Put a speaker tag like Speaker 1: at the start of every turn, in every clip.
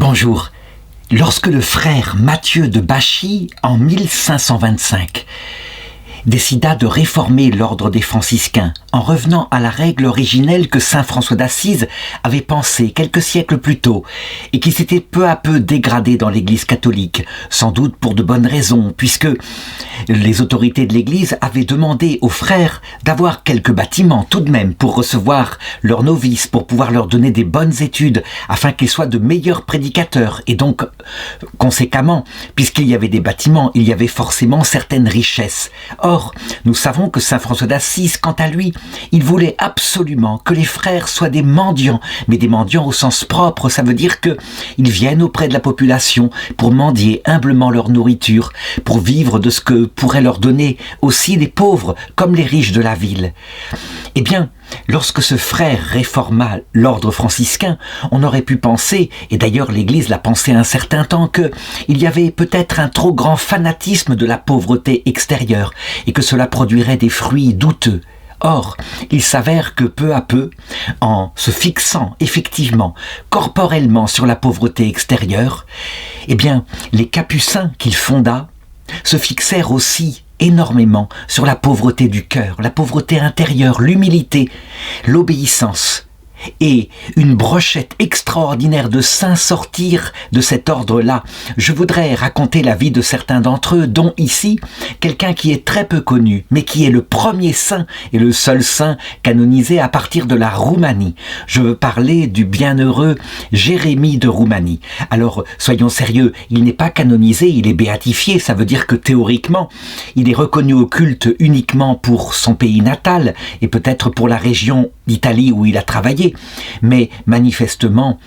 Speaker 1: Bonjour. Lorsque le frère Mathieu de Bachy, en 1525, décida de réformer l'ordre des franciscains en revenant à la règle originelle que saint François d'Assise avait pensée quelques siècles plus tôt et qui s'était peu à peu dégradée dans l'Église catholique, sans doute pour de bonnes raisons, puisque les autorités de l'Église avaient demandé aux frères d'avoir quelques bâtiments tout de même pour recevoir leurs novices, pour pouvoir leur donner des bonnes études, afin qu'ils soient de meilleurs prédicateurs. Et donc, conséquemment, puisqu'il y avait des bâtiments, il y avait forcément certaines richesses. Or, nous savons que saint François d'Assise, quant à lui, il voulait absolument que les frères soient des mendiants, mais des mendiants au sens propre, ça veut dire qu'ils viennent auprès de la population pour mendier humblement leur nourriture, pour vivre de ce que pourraient leur donner aussi les pauvres, comme les riches de la ville. Eh bien, lorsque ce frère réforma l'ordre franciscain, on aurait pu penser, et d'ailleurs l'Église l'a pensé un certain temps, qu'il y avait peut-être un trop grand fanatisme de la pauvreté extérieure, et que cela produirait des fruits douteux. Or, il s'avère que peu à peu, en se fixant effectivement, corporellement sur la pauvreté extérieure, eh bien, les capucins qu'il fonda se fixèrent aussi énormément sur la pauvreté du cœur, la pauvreté intérieure, l'humilité, l'obéissance. Et une brochette extraordinaire de saints sortirent de cet ordre-là. Je voudrais raconter la vie de certains d'entre eux, dont ici, quelqu'un qui est très peu connu, mais qui est le premier saint et le seul saint canonisé à partir de la Roumanie. Je veux parler du bienheureux Jérémie de Roumanie. Alors, soyons sérieux, il n'est pas canonisé, il est béatifié, ça veut dire que théoriquement, il est reconnu au culte uniquement pour son pays natal et peut-être pour la région d'Italie où il a travaillé. Mais manifestement,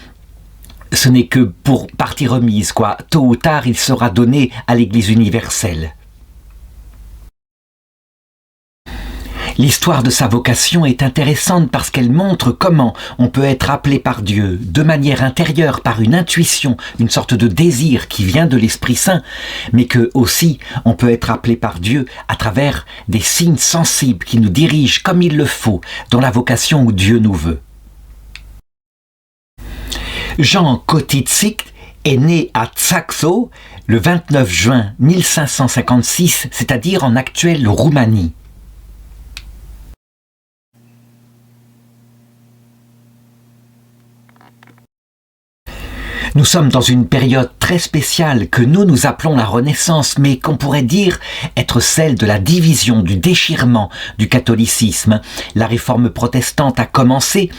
Speaker 1: ce n'est que pour partie remise, quoi. Tôt ou tard, il sera donné à l'Église universelle. L'histoire de sa vocation est intéressante parce qu'elle montre comment on peut être appelé par Dieu de manière intérieure, par une intuition, une sorte de désir qui vient de l'Esprit Saint, mais que aussi on peut être appelé par Dieu à travers des signes sensibles qui nous dirigent comme il le faut dans la vocation où Dieu nous veut. Jean Kotitsyk est né à Tsakso le 29 juin 1556, c'est-à-dire en actuelle Roumanie. Nous sommes dans une période très spéciale que nous appelons la Renaissance, mais qu'on pourrait dire être celle de la division, du déchirement du catholicisme. La réforme protestante a commencé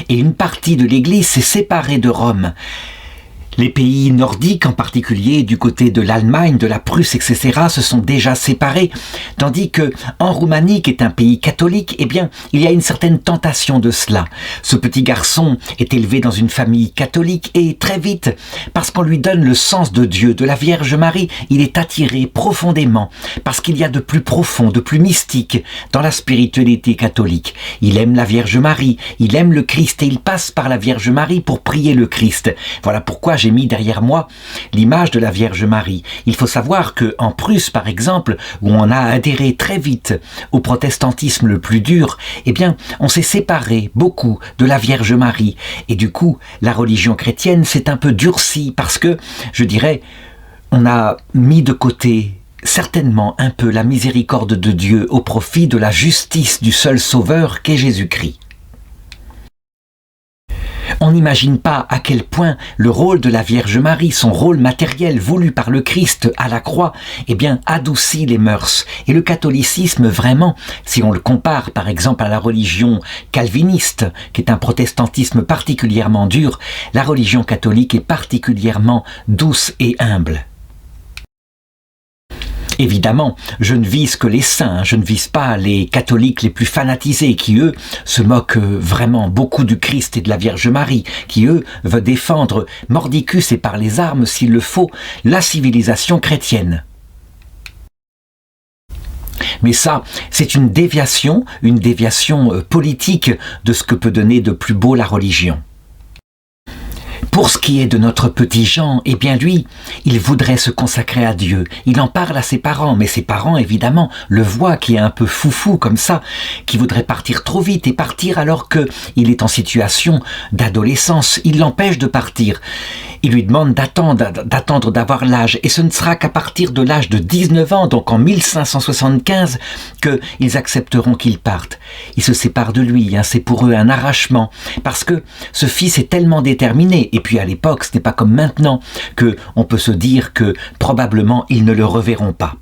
Speaker 1: et une partie de l'Église s'est séparée de Rome. Les pays nordiques, en particulier du côté de l'Allemagne, de la Prusse, etc., se sont déjà séparés, tandis que en Roumanie, qui est un pays catholique, eh bien, il y a une certaine tentation de cela. Ce petit garçon est élevé dans une famille catholique et très vite, parce qu'on lui donne le sens de Dieu, de la Vierge Marie, il est attiré profondément, parce qu'il y a de plus profond, de plus mystique dans la spiritualité catholique. Il aime la Vierge Marie, il aime le Christ et il passe par la Vierge Marie pour prier le Christ. Voilà pourquoi j'ai mis derrière moi l'image de la Vierge Marie. Il faut savoir que en Prusse, par exemple, où on a adhéré très vite au protestantisme le plus dur, eh bien, on s'est séparé beaucoup de la Vierge Marie. Et du coup, la religion chrétienne s'est un peu durcie parce que, je dirais, on a mis de côté certainement un peu la miséricorde de Dieu au profit de la justice du seul Sauveur qu'est Jésus-Christ. On n'imagine pas à quel point le rôle de la Vierge Marie, son rôle matériel voulu par le Christ à la croix, eh bien, adoucit les mœurs. Et le catholicisme, vraiment, si on le compare par exemple à la religion calviniste, qui est un protestantisme particulièrement dur, la religion catholique est particulièrement douce et humble. Évidemment, je ne vise que les saints, je ne vise pas les catholiques les plus fanatisés qui, eux, se moquent vraiment beaucoup du Christ et de la Vierge Marie, qui, eux, veulent défendre mordicus et par les armes, s'il le faut, la civilisation chrétienne. Mais ça, c'est une déviation politique de ce que peut donner de plus beau la religion. Pour ce qui est de notre petit Jean, eh bien lui, il voudrait se consacrer à Dieu. Il en parle à ses parents, mais ses parents, évidemment, le voient qui est un peu foufou comme ça, qui voudrait partir trop vite et partir alors qu'il est en situation d'adolescence. Il l'empêche de partir. Il lui demande d'attendre d'avoir l'âge, et ce ne sera qu'à partir de l'âge de 19 ans, donc en 1575, qu'ils accepteront qu'il parte. Ils se séparent de lui, c'est pour eux un arrachement, parce que ce fils est tellement déterminé, et puis à l'époque, ce n'est pas comme maintenant, qu'on peut se dire que probablement ils ne le reverront pas.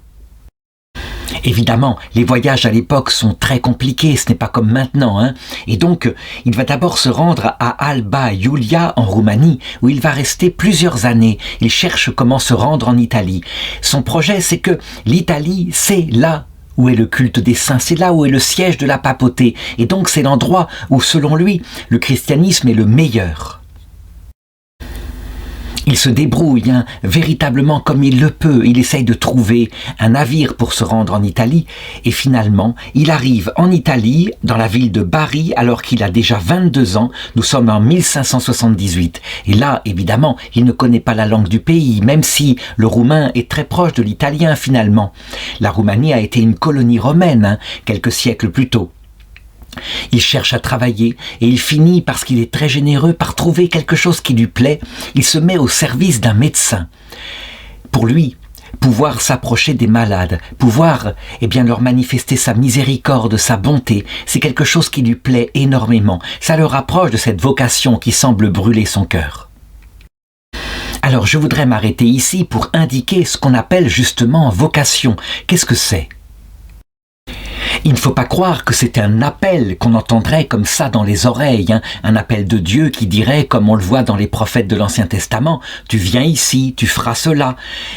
Speaker 1: Évidemment, les voyages à l'époque sont très compliqués, ce n'est pas comme maintenant, Et donc, il va d'abord se rendre à Alba Iulia en Roumanie, où il va rester plusieurs années. Il cherche comment se rendre en Italie. Son projet, c'est que l'Italie, c'est là où est le culte des saints, c'est là où est le siège de la papauté. Et donc, c'est l'endroit où, selon lui, le christianisme est le meilleur. Il se débrouille véritablement comme il le peut. Il essaye de trouver un navire pour se rendre en Italie. Et finalement, il arrive en Italie, dans la ville de Bari, alors qu'il a déjà 22 ans. Nous sommes en 1578. Et là, évidemment, il ne connaît pas la langue du pays, même si le roumain est très proche de l'italien finalement. La Roumanie a été une colonie romaine, quelques siècles plus tôt. Il cherche à travailler et il finit, parce qu'il est très généreux, par trouver quelque chose qui lui plaît. Il se met au service d'un médecin. Pour lui, pouvoir s'approcher des malades, pouvoir leur manifester sa miséricorde, sa bonté, c'est quelque chose qui lui plaît énormément. Ça le rapproche de cette vocation qui semble brûler son cœur. Alors je voudrais m'arrêter ici pour indiquer ce qu'on appelle justement vocation. Qu'est-ce que c'est ? Il ne faut pas croire que c'est un appel qu'on entendrait comme ça dans les oreilles, un appel de Dieu qui dirait, comme on le voit dans les prophètes de l'Ancien Testament, « Tu viens ici, tu feras cela »,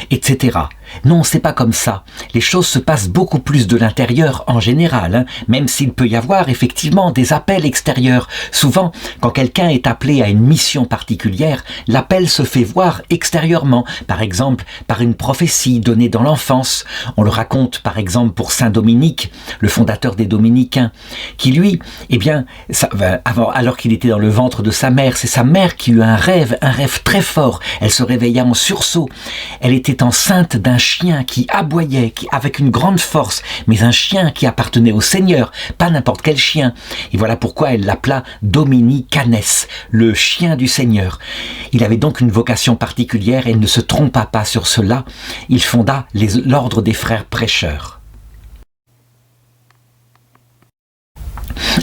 Speaker 1: etc. Non, c'est pas comme ça. Les choses se passent beaucoup plus de l'intérieur en général, même s'il peut y avoir effectivement des appels extérieurs. Souvent, quand quelqu'un est appelé à une mission particulière, l'appel se fait voir extérieurement, par exemple par une prophétie donnée dans l'enfance. On le raconte par exemple pour Saint Dominique, le fondateur des Dominicains, qui lui, alors qu'il était dans le ventre de sa mère, c'est sa mère qui eut un rêve très fort. Elle se réveilla en sursaut. Elle était enceinte d'un chien qui aboyait, avec une grande force, mais un chien qui appartenait au Seigneur, pas n'importe quel chien. Et voilà pourquoi elle l'appela Domini Canes, le chien du Seigneur. Il avait donc une vocation particulière et il ne se trompa pas sur cela. Il fonda l'ordre des frères prêcheurs.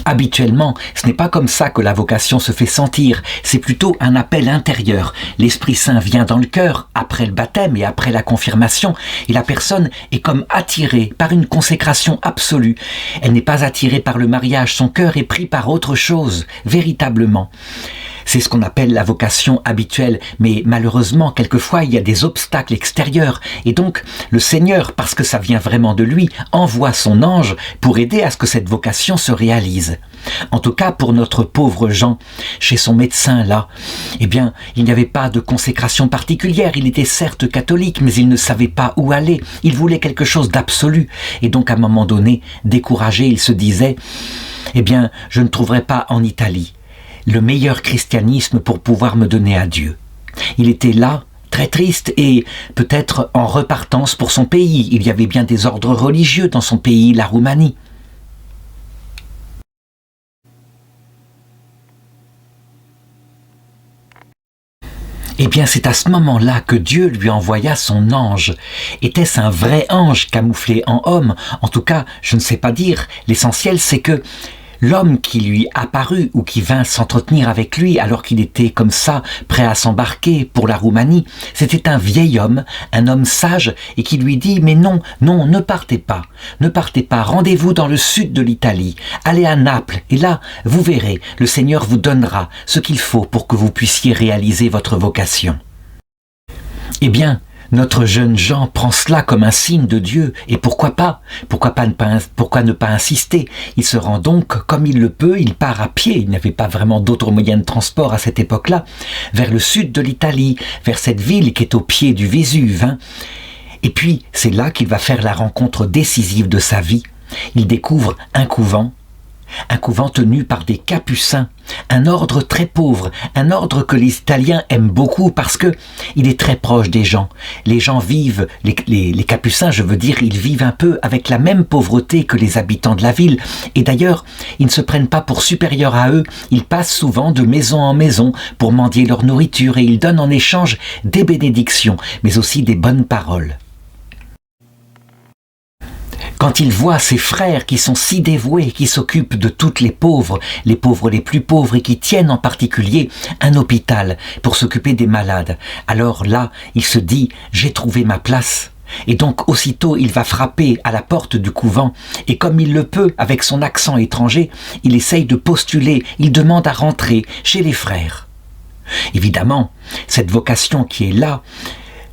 Speaker 1: Habituellement, ce n'est pas comme ça que la vocation se fait sentir, c'est plutôt un appel intérieur. L'Esprit Saint vient dans le cœur, après le baptême et après la confirmation, et la personne est comme attirée par une consécration absolue. Elle n'est pas attirée par le mariage, son cœur est pris par autre chose, véritablement. C'est ce qu'on appelle la vocation habituelle, mais malheureusement, quelquefois, il y a des obstacles extérieurs. Et donc, le Seigneur, parce que ça vient vraiment de lui, envoie son ange pour aider à ce que cette vocation se réalise. En tout cas, pour notre pauvre Jean, chez son médecin là, il n'y avait pas de consécration particulière. Il était certes catholique, mais il ne savait pas où aller. Il voulait quelque chose d'absolu. Et donc, à un moment donné, découragé, il se disait, je ne trouverai pas en Italie le meilleur christianisme pour pouvoir me donner à Dieu. Il était là, très triste et peut-être en repartance pour son pays. Il y avait bien des ordres religieux dans son pays, la Roumanie. C'est à ce moment-là que Dieu lui envoya son ange. Était-ce un vrai ange camouflé en homme ? En tout cas, je ne sais pas dire. L'essentiel, c'est que l'homme qui lui apparut ou qui vint s'entretenir avec lui alors qu'il était comme ça, prêt à s'embarquer pour la Roumanie, c'était un vieil homme, un homme sage, et qui lui dit « Mais non, ne partez pas, rendez-vous dans le sud de l'Italie, allez à Naples, et là, vous verrez, le Seigneur vous donnera ce qu'il faut pour que vous puissiez réaliser votre vocation. » Notre jeune Jean prend cela comme un signe de Dieu, et pourquoi ne pas insister? Il se rend donc comme il le peut, il part à pied, il n'y avait pas vraiment d'autres moyens de transport à cette époque-là, vers le sud de l'Italie, vers cette ville qui est au pied du Vésuve. Et puis, c'est là qu'il va faire la rencontre décisive de sa vie. Il découvre un couvent, un couvent tenu par des capucins, un ordre très pauvre, un ordre que les Italiens aiment beaucoup parce que il est très proche des gens. Les gens vivent, les capucins, je veux dire, ils vivent un peu avec la même pauvreté que les habitants de la ville. Et d'ailleurs, ils ne se prennent pas pour supérieurs à eux, ils passent souvent de maison en maison pour mendier leur nourriture et ils donnent en échange des bénédictions, mais aussi des bonnes paroles. Quand il voit ses frères qui sont si dévoués, qui s'occupent de toutes les pauvres les plus pauvres et qui tiennent en particulier un hôpital pour s'occuper des malades, alors là, il se dit « j'ai trouvé ma place ». Et donc aussitôt il va frapper à la porte du couvent et comme il le peut avec son accent étranger, il essaye de postuler, il demande à rentrer chez les frères. Évidemment, cette vocation qui est là,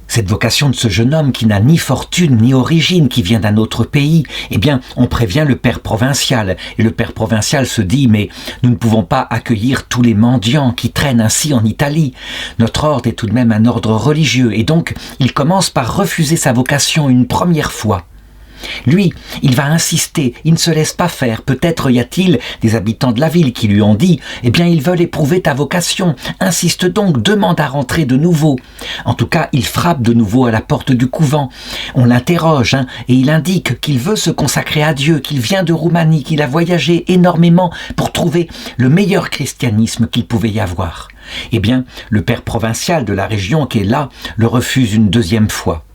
Speaker 1: cette vocation de ce jeune homme qui n'a ni fortune ni origine, qui vient d'un autre pays, eh bien, on prévient le père provincial. Et le père provincial se dit, mais nous ne pouvons pas accueillir tous les mendiants qui traînent ainsi en Italie. Notre ordre est tout de même un ordre religieux. Et donc, il commence par refuser sa vocation une première fois. Lui, il va insister, il ne se laisse pas faire. Peut-être y a-t-il des habitants de la ville qui lui ont dit « Eh bien, ils veulent éprouver ta vocation. Insiste donc, demande à rentrer de nouveau. » En tout cas, il frappe de nouveau à la porte du couvent. On l'interroge et il indique qu'il veut se consacrer à Dieu, qu'il vient de Roumanie, qu'il a voyagé énormément pour trouver le meilleur christianisme qu'il pouvait y avoir. Eh bien, le père provincial de la région qui est là le refuse une deuxième fois.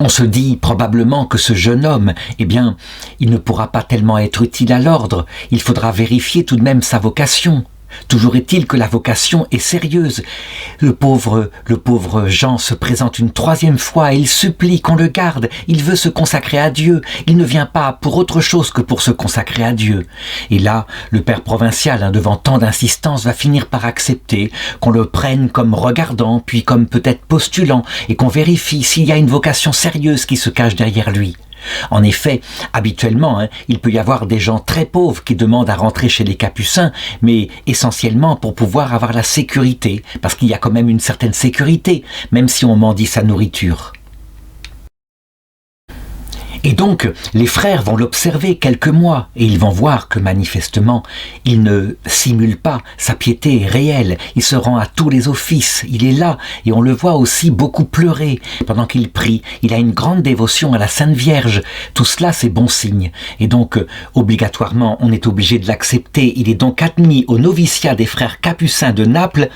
Speaker 1: On se dit probablement que ce jeune homme, eh bien, il ne pourra pas tellement être utile à l'ordre. Il faudra vérifier tout de même sa vocation. Toujours est-il que la vocation est sérieuse. Le pauvre Jean se présente une troisième fois et il supplie qu'on le garde. Il veut se consacrer à Dieu. Il ne vient pas pour autre chose que pour se consacrer à Dieu. Et là, le père provincial, devant tant d'insistance, va finir par accepter qu'on le prenne comme regardant, puis comme peut-être postulant, et qu'on vérifie s'il y a une vocation sérieuse qui se cache derrière lui. En effet, habituellement, il peut y avoir des gens très pauvres qui demandent à rentrer chez les capucins, mais essentiellement pour pouvoir avoir la sécurité, parce qu'il y a quand même une certaine sécurité, même si on mendie sa nourriture. Et donc, les frères vont l'observer quelques mois et ils vont voir que manifestement, il ne simule pas, sa piété est réelle, il se rend à tous les offices, il est là et on le voit aussi beaucoup pleurer pendant qu'il prie, il a une grande dévotion à la Sainte Vierge, tout cela c'est bon signe. Et donc, obligatoirement, on est obligé de l'accepter, il est donc admis au noviciat des frères capucins de Naples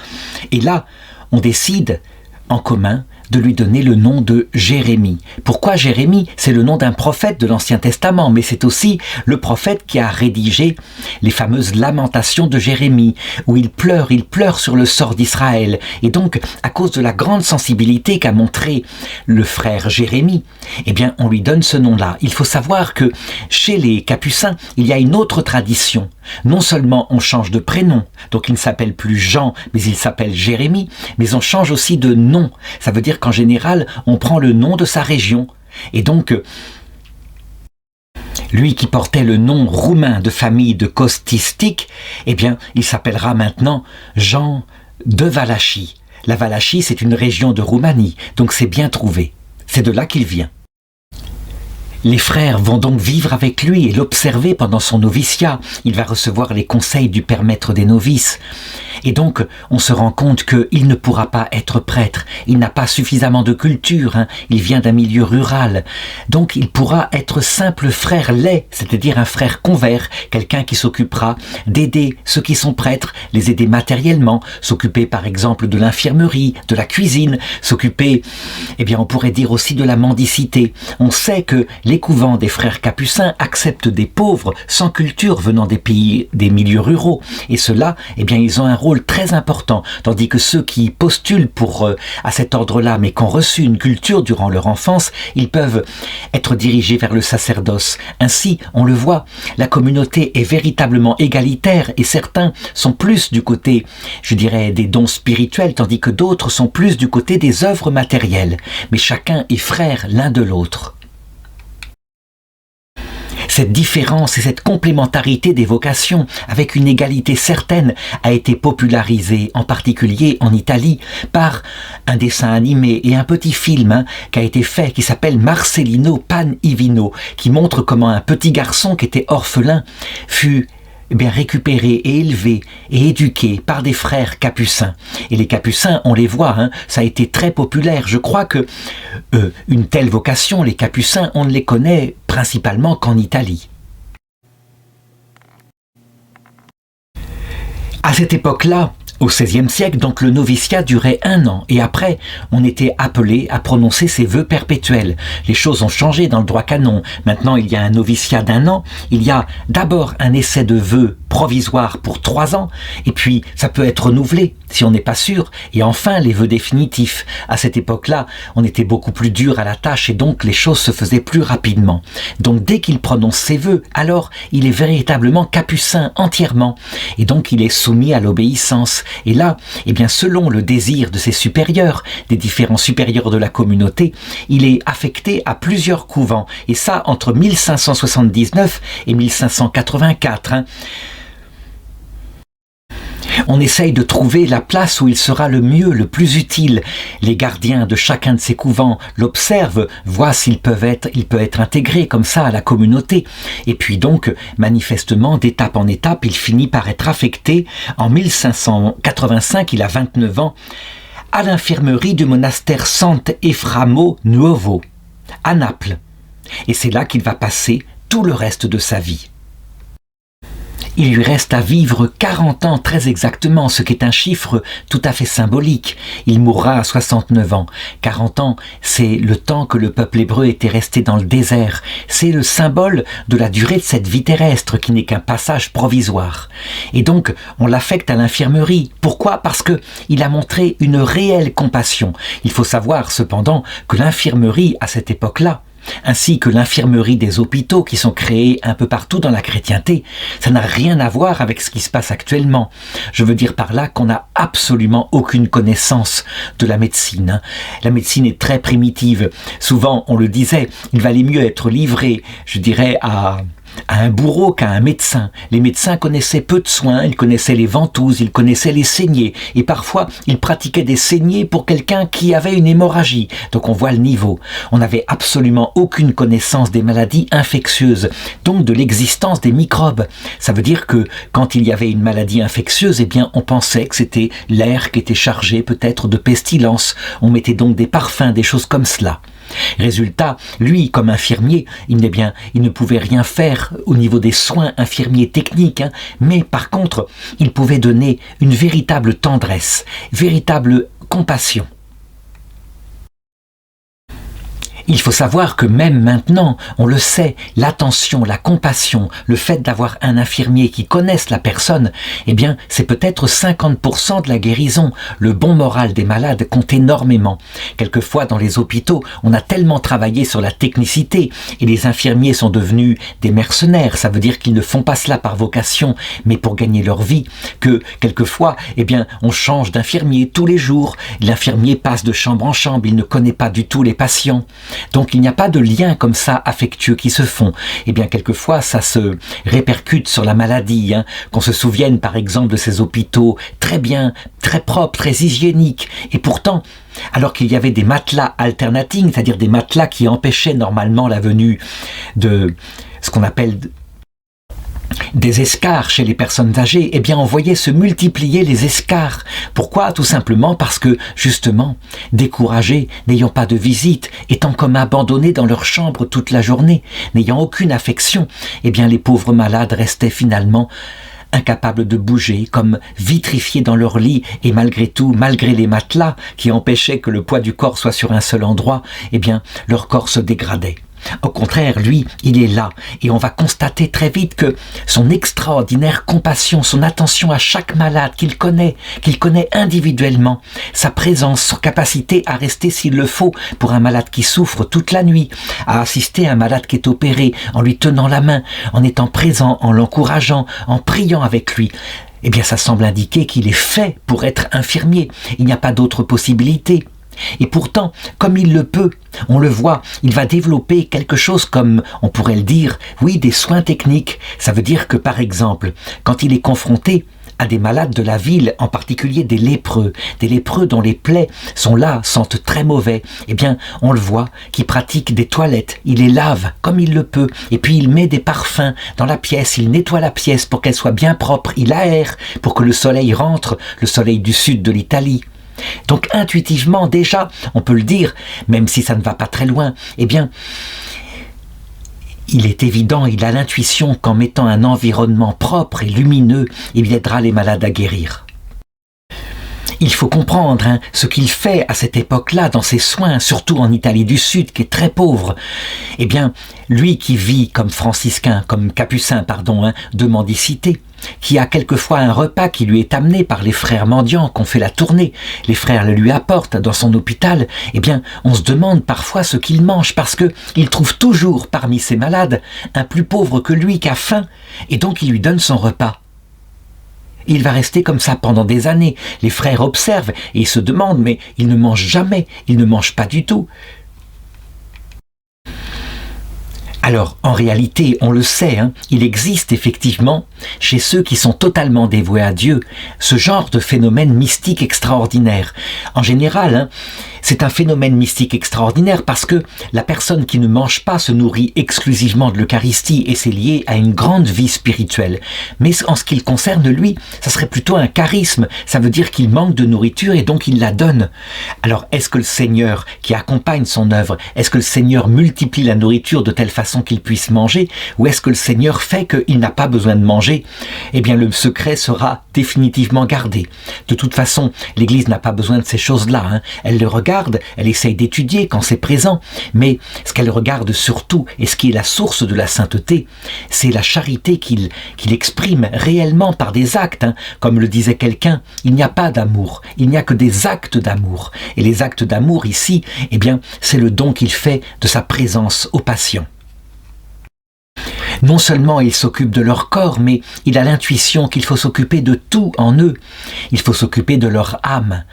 Speaker 1: et là, on décide en commun de lui donner le nom de Jérémie. Pourquoi Jérémie? C'est le nom d'un prophète de l'Ancien Testament, mais c'est aussi le prophète qui a rédigé les fameuses lamentations de Jérémie, où il pleure sur le sort d'Israël. Et donc, à cause de la grande sensibilité qu'a montré le frère Jérémie, eh bien, on lui donne ce nom-là. Il faut savoir que chez les Capucins, il y a une autre tradition. Non seulement on change de prénom, donc il ne s'appelle plus Jean, mais il s'appelle Jérémie, mais on change aussi de nom. Ça veut dire qu'en général, on prend le nom de sa région. Et donc, lui qui portait le nom roumain de famille de Costistic, eh bien, il s'appellera maintenant Jean de Valachie. La Valachie, c'est une région de Roumanie, donc c'est bien trouvé. C'est de là qu'il vient. Les frères vont donc vivre avec lui et l'observer pendant son noviciat. Il va recevoir les conseils du père maître des novices. Et donc, on se rend compte qu'il ne pourra pas être prêtre. Il n'a pas suffisamment de culture. Il vient d'un milieu rural. Donc, il pourra être simple frère laid, c'est-à-dire un frère convers, quelqu'un qui s'occupera d'aider ceux qui sont prêtres, les aider matériellement, s'occuper par exemple de l'infirmerie, de la cuisine, s'occuper, eh bien, on pourrait dire aussi de la mendicité. On sait que les couvents des frères capucins acceptent des pauvres sans culture venant des pays, des milieux ruraux. Et ceux-là, eh bien, ils ont un rôle très important, tandis que ceux qui postulent à cet ordre-là, mais qui ont reçu une culture durant leur enfance, ils peuvent être dirigés vers le sacerdoce. Ainsi, on le voit, la communauté est véritablement égalitaire et certains sont plus du côté, je dirais, des dons spirituels, tandis que d'autres sont plus du côté des œuvres matérielles. Mais chacun est frère l'un de l'autre. cette différence et cette complémentarité des vocations, avec une égalité certaine, a été popularisée, en particulier en Italie, par un dessin animé et un petit film qui a été fait, qui s'appelle Marcellino Pan i Vino, qui montre comment un petit garçon qui était orphelin fut récupéré et élevé et éduqué par des frères capucins. Et les capucins, on les voit, ça a été très populaire. Je crois que une telle vocation, les capucins, on ne les connaît principalement qu'en Italie. À cette époque-là, au XVIe siècle, donc le noviciat durait 1 an et après, on était appelé à prononcer ses vœux perpétuels. Les choses ont changé dans le droit canon. Maintenant, il y a un noviciat d'1 an. Il y a d'abord un essai de vœux provisoire pour 3 ans et puis ça peut être renouvelé si on n'est pas sûr. Et enfin, les vœux définitifs. À cette époque-là, on était beaucoup plus dur à la tâche et donc les choses se faisaient plus rapidement. Donc dès qu'il prononce ses vœux, alors il est véritablement capucin entièrement et donc il est soumis à l'obéissance. Et là, selon le désir de ses supérieurs, des différents supérieurs de la communauté, il est affecté à plusieurs couvents. Et ça, entre 1579 et 1584. On essaye de trouver la place où il sera le mieux, le plus utile. Les gardiens de chacun de ces couvents l'observent, voient s'il peut être intégré comme ça à la communauté. Et puis donc, manifestement, d'étape en étape, il finit par être affecté. En 1585, il a 29 ans, à l'infirmerie du monastère Sant'Eframo Nuovo, à Naples. Et c'est là qu'il va passer tout le reste de sa vie. Il lui reste à vivre 40 ans très exactement, ce qui est un chiffre tout à fait symbolique. Il mourra à 69 ans. 40 ans, c'est le temps que le peuple hébreu était resté dans le désert. C'est le symbole de la durée de cette vie terrestre qui n'est qu'un passage provisoire. Et donc, on l'affecte à l'infirmerie. Pourquoi ? Parce que il a montré une réelle compassion. Il faut savoir cependant que l'infirmerie à cette époque-là, ainsi que l'infirmerie des hôpitaux qui sont créés un peu partout dans la chrétienté, ça n'a rien à voir avec ce qui se passe actuellement. Je veux dire par là qu'on n'a absolument aucune connaissance de la médecine. La médecine est très primitive. Souvent, on le disait, il valait mieux être livré, je dirais, à un bourreau qu'à un médecin. Les médecins connaissaient peu de soins, ils connaissaient les ventouses, ils connaissaient les saignées, et parfois ils pratiquaient des saignées pour quelqu'un qui avait une hémorragie. Donc on voit le niveau. On n'avait absolument aucune connaissance des maladies infectieuses, donc de l'existence des microbes. Ça veut dire que quand il y avait une maladie infectieuse, on pensait que c'était l'air qui était chargé peut-être de pestilence. On mettait donc des parfums, des choses comme cela. Résultat, lui, comme infirmier, il ne pouvait rien faire au niveau des soins infirmiers techniques, mais par contre, il pouvait donner une véritable tendresse, véritable compassion. Il faut savoir que même maintenant, on le sait, l'attention, la compassion, le fait d'avoir un infirmier qui connaisse la personne, c'est peut-être 50% de la guérison. Le bon moral des malades compte énormément. Quelquefois, dans les hôpitaux, on a tellement travaillé sur la technicité et les infirmiers sont devenus des mercenaires. Ça veut dire qu'ils ne font pas cela par vocation, mais pour gagner leur vie, que quelquefois, on change d'infirmier tous les jours. L'infirmier passe de chambre en chambre, il ne connaît pas du tout les patients. Donc il n'y a pas de liens comme ça affectueux qui se font. Quelquefois ça se répercute sur la maladie. Qu'on se souvienne par exemple de ces hôpitaux très bien, très propres, très hygiéniques. Et pourtant, alors qu'il y avait des matelas alternatifs, c'est-à-dire des matelas qui empêchaient normalement la venue de ce qu'on appelle des escarres chez les personnes âgées, on voyait se multiplier les escarres. Pourquoi ? Tout simplement parce que, justement, découragés, n'ayant pas de visite, étant comme abandonnés dans leur chambre toute la journée, n'ayant aucune affection, les pauvres malades restaient finalement incapables de bouger, comme vitrifiés dans leur lit, et malgré tout, malgré les matelas qui empêchaient que le poids du corps soit sur un seul endroit, leur corps se dégradait. Au contraire, lui, il est là, et on va constater très vite que son extraordinaire compassion, son attention à chaque malade qu'il connaît individuellement, sa présence, sa capacité à rester s'il le faut pour un malade qui souffre toute la nuit, à assister à un malade qui est opéré en lui tenant la main, en étant présent, en l'encourageant, en priant avec lui. Ça semble indiquer qu'il est fait pour être infirmier. Il n'y a pas d'autre possibilité. Et pourtant, comme il le peut, on le voit, il va développer quelque chose comme, on pourrait le dire, oui, des soins techniques. Ça veut dire que, par exemple, quand il est confronté à des malades de la ville, en particulier des lépreux dont les plaies sont là, sentent très mauvais, eh bien, on le voit, qui pratique des toilettes, il les lave comme il le peut, et puis il met des parfums dans la pièce, il nettoie la pièce pour qu'elle soit bien propre, il aère pour que le soleil rentre, le soleil du sud de l'Italie. Donc intuitivement, déjà, on peut le dire, même si ça ne va pas très loin, eh bien, il est évident, il a l'intuition qu'en mettant un environnement propre et lumineux, il aidera les malades à guérir. Il faut comprendre ce qu'il fait à cette époque-là dans ses soins, surtout en Italie du Sud, qui est très pauvre. Eh bien, lui qui vit comme franciscain, comme capucin, de mendicité, qui a quelquefois un repas qui lui est amené par les frères mendiants qu'on fait la tournée, les frères le lui apportent dans son hôpital, eh bien, on se demande parfois ce qu'il mange parce que il trouve toujours parmi ses malades un plus pauvre que lui qui a faim, et donc il lui donne son repas. Il va rester comme ça pendant des années. Les frères observent et se demandent, mais il ne mange jamais, il ne mange pas du tout. Alors, en réalité, on le sait, il existe effectivement, chez ceux qui sont totalement dévoués à Dieu, ce genre de phénomène mystique extraordinaire. En général, c'est un phénomène mystique extraordinaire parce que la personne qui ne mange pas se nourrit exclusivement de l'Eucharistie et c'est lié à une grande vie spirituelle. Mais en ce qui le concerne, lui, ça serait plutôt un charisme. Ça veut dire qu'il manque de nourriture et donc il la donne. Alors, est-ce que le Seigneur qui accompagne son œuvre, est-ce que le Seigneur multiplie la nourriture de telle façon qu'il puisse manger, ou est-ce que le Seigneur fait qu'il n'a pas besoin de manger? Eh bien, le secret sera définitivement gardé. De toute façon, l'Église n'a pas besoin de ces choses-là. Elle le regarde, elle essaye d'étudier quand c'est présent, mais ce qu'elle regarde surtout, et ce qui est la source de la sainteté, c'est la charité qu'il exprime réellement par des actes. Comme le disait quelqu'un, il n'y a pas d'amour, il n'y a que des actes d'amour. Et les actes d'amour ici, eh bien, c'est le don qu'il fait de sa présence aux patients. Non seulement il s'occupe de leur corps, mais il a l'intuition qu'il faut s'occuper de tout en eux. Il faut s'occuper de leur âme.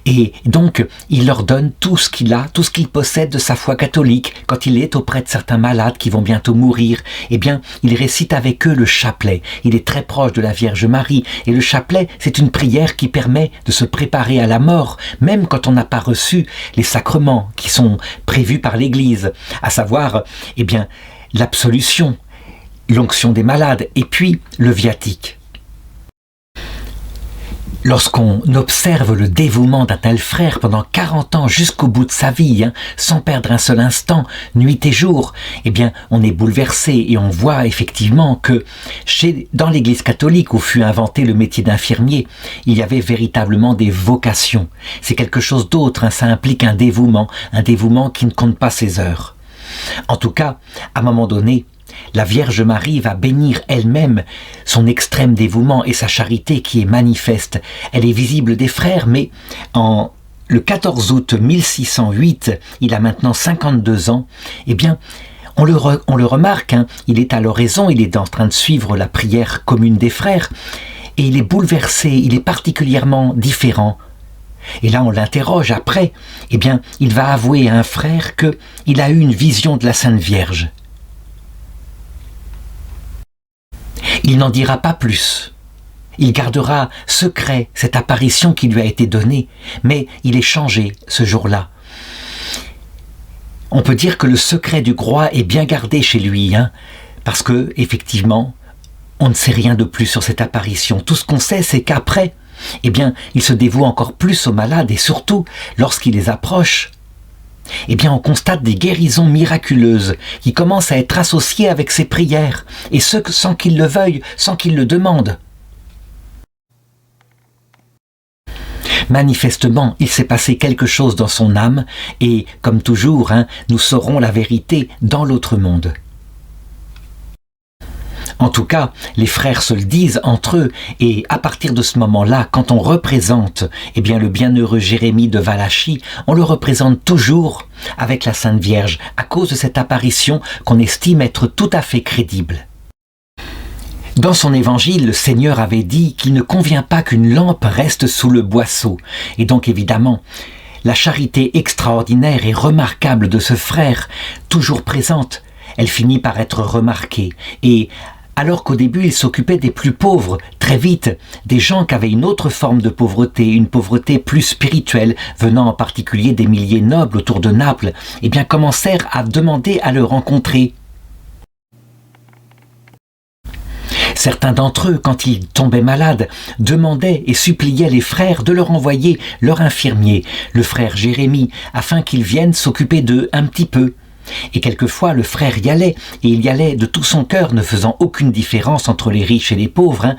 Speaker 1: Et donc, il leur donne tout ce qu'il a, tout ce qu'il possède de sa foi catholique. Quand il est auprès de certains malades qui vont bientôt mourir, eh bien, il récite avec eux le chapelet. Il est très proche de la Vierge Marie. Et le chapelet, c'est une prière qui permet de se préparer à la mort, même quand on n'a pas reçu les sacrements qui sont prévus par l'Église. À savoir, eh bien, l'absolution, l'onction des malades, et puis le viatique. Lorsqu'on observe le dévouement d'un tel frère pendant 40 ans jusqu'au bout de sa vie, sans perdre un seul instant, nuit et jour, eh bien, on est bouleversé et on voit effectivement que dans l'Église catholique où fut inventé le métier d'infirmier, il y avait véritablement des vocations. C'est quelque chose d'autre, ça implique un dévouement qui ne compte pas ses heures. En tout cas, à un moment donné, la Vierge Marie va bénir elle-même son extrême dévouement et sa charité qui est manifeste. Elle est visible des frères, mais le 14 août 1608, il a maintenant 52 ans, eh bien, on le remarque, il est à l'oraison, il est en train de suivre la prière commune des frères, et il est bouleversé, il est particulièrement différent. Et là, on l'interroge après, eh bien, il va avouer à un frère qu'il a eu une vision de la Sainte Vierge. Il n'en dira pas plus. Il gardera secret cette apparition qui lui a été donnée, mais il est changé ce jour-là. On peut dire que le secret du roi est bien gardé chez lui, parce que, effectivement, on ne sait rien de plus sur cette apparition. Tout ce qu'on sait, c'est qu'après, eh bien, il se dévoue encore plus aux malades, et surtout, lorsqu'il les approche, eh bien, on constate des guérisons miraculeuses qui commencent à être associées avec ses prières, et ce sans qu'il le veuille, sans qu'il le demande. Manifestement, il s'est passé quelque chose dans son âme, et, comme toujours, nous saurons la vérité dans l'autre monde. En tout cas, les frères se le disent entre eux, et à partir de ce moment-là, quand on représente le bienheureux Jérémie de Valachie, on le représente toujours avec la Sainte Vierge, à cause de cette apparition qu'on estime être tout à fait crédible. Dans son évangile, le Seigneur avait dit qu'il ne convient pas qu'une lampe reste sous le boisseau, et donc évidemment, la charité extraordinaire et remarquable de ce frère, toujours présente, elle finit par être remarquée. Et alors qu'au début il s'occupait des plus pauvres, très vite, des gens qui avaient une autre forme de pauvreté, une pauvreté plus spirituelle, venant en particulier des milliers nobles autour de Naples, eh bien commencèrent à demander à le rencontrer. Certains d'entre eux, quand ils tombaient malades, demandaient et suppliaient les frères de leur envoyer leur infirmier, le frère Jérémie, afin qu'il vienne s'occuper d'eux un petit peu. Et quelquefois le frère y allait, et il y allait de tout son cœur, ne faisant aucune différence entre les riches et les pauvres.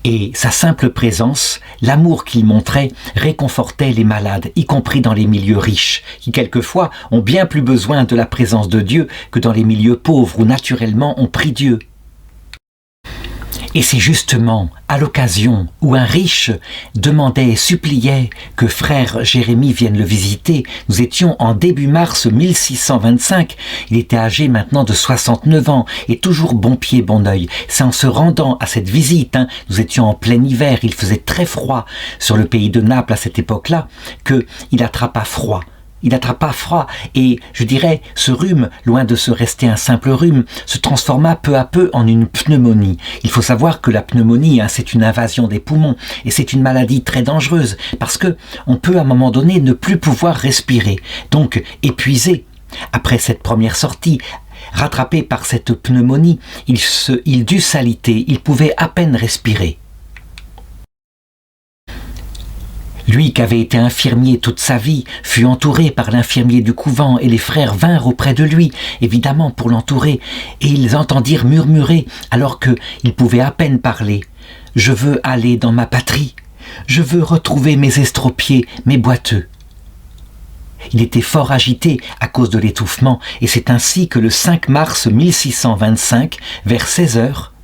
Speaker 1: Et sa simple présence, l'amour qu'il montrait, réconfortait les malades, y compris dans les milieux riches, qui quelquefois ont bien plus besoin de la présence de Dieu que dans les milieux pauvres où naturellement on prie Dieu. Et c'est justement à l'occasion où un riche demandait et suppliait que frère Jérémie vienne le visiter. Nous étions en début mars 1625. Il était âgé maintenant de 69 ans et toujours bon pied, bon œil. C'est en se rendant à cette visite, nous étions en plein hiver, il faisait très froid sur le pays de Naples à cette époque-là, qu'il attrapa froid. Il attrapa froid et, je dirais, ce rhume, loin de se rester un simple rhume, se transforma peu à peu en une pneumonie. Il faut savoir que la pneumonie, c'est une invasion des poumons et c'est une maladie très dangereuse parce que on peut à un moment donné ne plus pouvoir respirer. Donc, épuisé, après cette première sortie, rattrapé par cette pneumonie, il dut s'aliter, il pouvait à peine respirer. Lui qui avait été infirmier toute sa vie fut entouré par l'infirmier du couvent et les frères vinrent auprès de lui, évidemment pour l'entourer, et ils entendirent murmurer alors qu'il pouvait à peine parler. « Je veux aller dans ma patrie, je veux retrouver mes estropiés, mes boiteux. » Il était fort agité à cause de l'étouffement et c'est ainsi que le 5 mars 1625, vers 16 heures,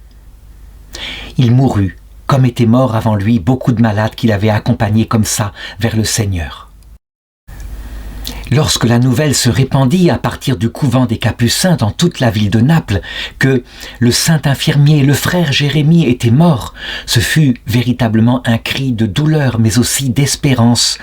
Speaker 1: il mourut. Comme étaient morts avant lui beaucoup de malades qu'il avait accompagnés comme ça vers le Seigneur. Lorsque la nouvelle se répandit à partir du couvent des Capucins dans toute la ville de Naples, que le saint infirmier, le frère Jérémie était mort, ce fut véritablement un cri de douleur mais aussi d'espérance.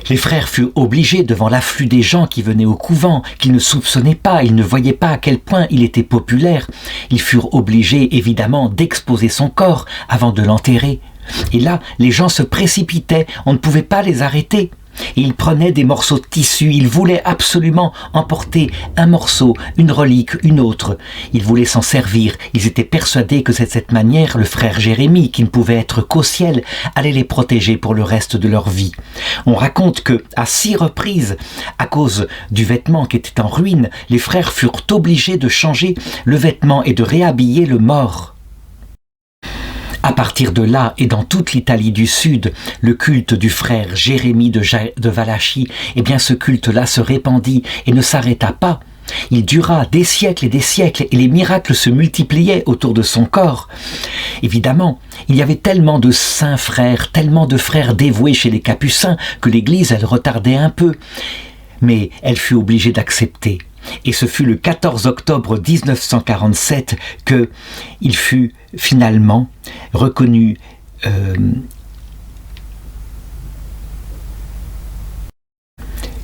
Speaker 1: Les frères furent obligés, devant l'afflux des gens qui venaient au couvent, qu'ils ne soupçonnaient pas, ils ne voyaient pas à quel point il était populaire, ils furent obligés évidemment d'exposer son corps avant de l'enterrer. Et là, les gens se précipitaient, on ne pouvait pas les arrêter. Et ils prenaient des morceaux de tissu, ils voulaient absolument emporter un morceau, une relique, une autre. Ils voulaient s'en servir, ils étaient persuadés que c'est de cette manière le frère Jérémie, qui ne pouvait être qu'au ciel, allait les protéger pour le reste de leur vie. On raconte que, à 6 reprises, à cause du vêtement qui était en ruine, les frères furent obligés de changer le vêtement et de réhabiller le mort. À partir de là, et dans toute l'Italie du Sud, le culte du frère Jérémie de Valachie, eh bien ce culte-là se répandit et ne s'arrêta pas. Il dura des siècles et les miracles se multipliaient autour de son corps. Évidemment, il y avait tellement de saints frères, tellement de frères dévoués chez les Capucins que l'Église, elle retardait un peu. Mais elle fut obligée d'accepter. Et ce fut le 14 octobre 1947 qu'il fut finalement reconnu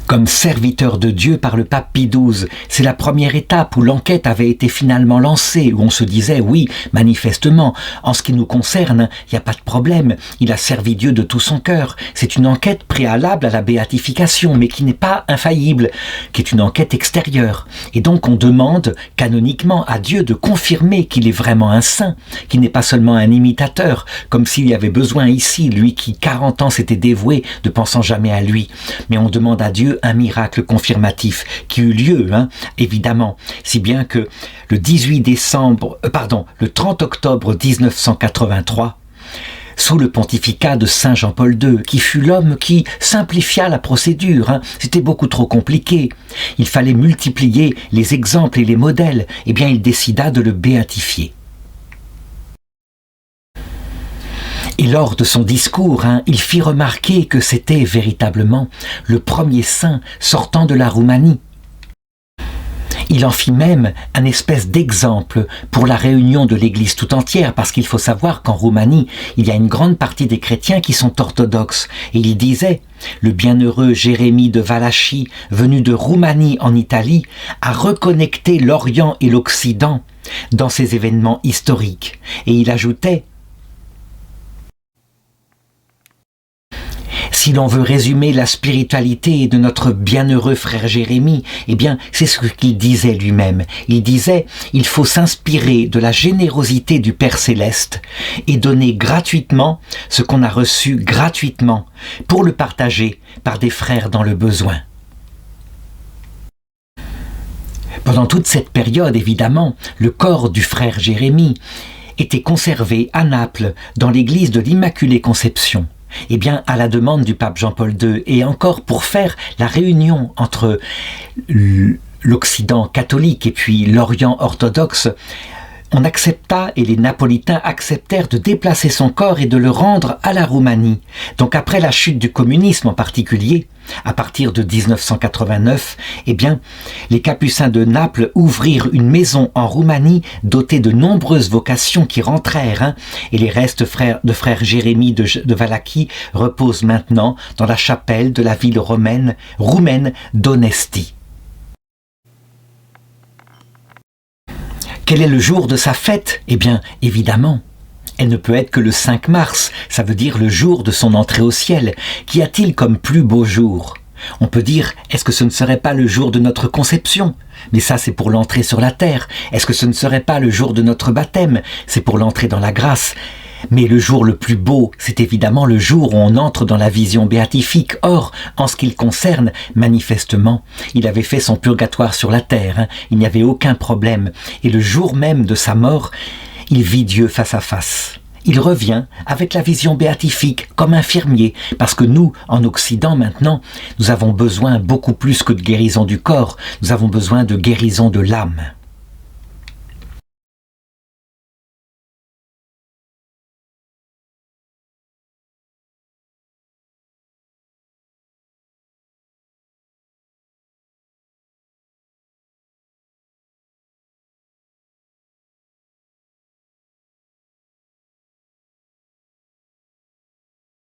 Speaker 1: comme serviteur de Dieu par le pape Pie XII. C'est la première étape où l'enquête avait été finalement lancée, où on se disait, oui, manifestement, en ce qui nous concerne, il n'y a pas de problème, il a servi Dieu de tout son cœur. C'est une enquête préalable à la béatification, mais qui n'est pas infaillible, qui est une enquête extérieure. Et donc on demande canoniquement à Dieu de confirmer qu'il est vraiment un saint, qu'il n'est pas seulement un imitateur, comme s'il y avait besoin ici, lui qui 40 ans s'était dévoué, ne pensant jamais à lui. Mais on demande à Dieu un miracle confirmatif qui eut lieu, évidemment, si bien que le 30 octobre 1983, sous le pontificat de Saint Jean-Paul II, qui fut l'homme qui simplifia la procédure, c'était beaucoup trop compliqué, il fallait multiplier les exemples et les modèles, eh bien il décida de le béatifier. Et lors de son discours, il fit remarquer que c'était véritablement le premier saint sortant de la Roumanie. Il en fit même un espèce d'exemple pour la réunion de l'Église tout entière, parce qu'il faut savoir qu'en Roumanie, il y a une grande partie des chrétiens qui sont orthodoxes. Et il disait, le bienheureux Jérémie de Valachie, venu de Roumanie en Italie, a reconnecté l'Orient et l'Occident dans ces événements historiques. Et il ajoutait, si l'on veut résumer la spiritualité de notre bienheureux frère Jérémie, eh bien, c'est ce qu'il disait lui-même. Il disait, il faut s'inspirer de la générosité du Père Céleste et donner gratuitement ce qu'on a reçu gratuitement pour le partager par des frères dans le besoin. Pendant toute cette période, évidemment, le corps du frère Jérémie était conservé à Naples, dans l'église de l'Immaculée Conception. Eh bien, à la demande du pape Jean-Paul II, et encore pour faire la réunion entre l'Occident catholique et puis l'Orient orthodoxe, on accepta, et les Napolitains acceptèrent de déplacer son corps et de le rendre à la Roumanie. Donc après la chute du communisme en particulier, à partir de 1989, eh bien, les Capucins de Naples ouvrirent une maison en Roumanie dotée de nombreuses vocations qui rentrèrent, et les restes de frère Jérémie de Valachie reposent maintenant dans la chapelle de la ville roumaine d'Onesti. Quel est le jour de sa fête? Eh bien, évidemment, elle ne peut être que le 5 mars, ça veut dire le jour de son entrée au ciel. Qu'y a-t-il comme plus beau jour? On peut dire, est-ce que ce ne serait pas le jour de notre conception? Mais ça, c'est pour l'entrée sur la terre. Est-ce que ce ne serait pas le jour de notre baptême? C'est pour l'entrée dans la grâce. Mais le jour le plus beau, c'est évidemment le jour où on entre dans la vision béatifique. Or, en ce qui le concerne, manifestement, il avait fait son purgatoire sur la terre, il n'y avait aucun problème. Et le jour même de sa mort, il vit Dieu face à face. Il revient avec la vision béatifique, comme infirmier, parce que nous, en Occident maintenant, nous avons besoin beaucoup plus que de guérison du corps, nous avons besoin de guérison de l'âme.